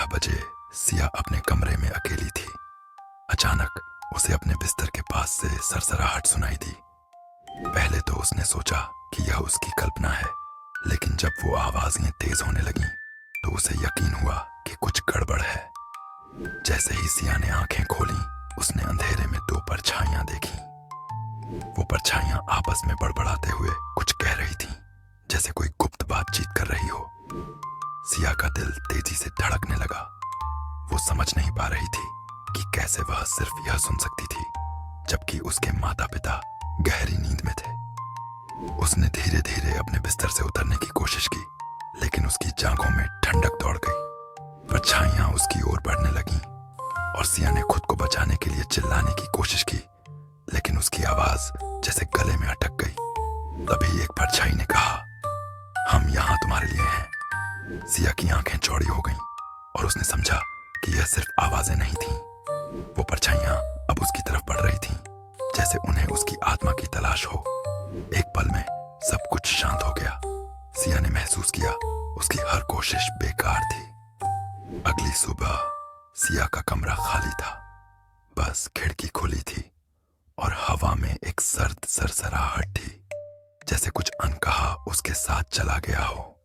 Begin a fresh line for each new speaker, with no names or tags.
11 बजे सिया अपने कमरे में अकेली थी। अचानक उसे अपने बिस्तर के पास से सरसराहट सुनाई दी। पहले तो उसने सोचा कि यह उसकी कल्पना है, लेकिन जब वो आवाजें तेज होने लगीं, तो उसे यकीन हुआ कि कुछ गड़बड़ है। जैसे ही सिया ने आंखें खोलीं, उसने अंधेरे में दो परछाइयां देखीं। वो परछाइयां आपस में बड़बड़ाते हुए कुछ कह रही थीं, जैसे कोई गुप्त बातचीत कर रही हो। सिया का दिल तेजी से धड़कने लगा। वो समझ नहीं पा रही थी कि कैसे वह सिर्फ यह सुन सकती थी, जबकि उसके माता पिता गहरी नींद में थे। उसने धीरे धीरे अपने बिस्तर से उतरने की कोशिश की, लेकिन उसकी जांघों में ठंडक दौड़ गई। परछाइयां उसकी ओर बढ़ने लगीं और सिया ने खुद को बचाने के लिए चिल्लाने की कोशिश की, लेकिन उसकी आवाज जैसे गले में अटक गई। तभी एक परछाई ने कहा, हम यहां तुम्हारे लिए हैं। सिया की आंखें चौड़ी हो गईं और उसने समझा कि यह सिर्फ आवाजें नहीं थीं। वो परछाइयां अब उसकी तरफ बढ़ रही थीं, जैसे उन्हें उसकी आत्मा की तलाश हो। एक पल में सब कुछ शांत हो गया। सिया ने महसूस किया उसकी हर कोशिश बेकार थी। अगली सुबह सिया का कमरा खाली था। बस खिड़की खुली थी और हवा में एक सर्द सरसराहट थी, जैसे कुछ अनकहा उसके साथ चला गया हो।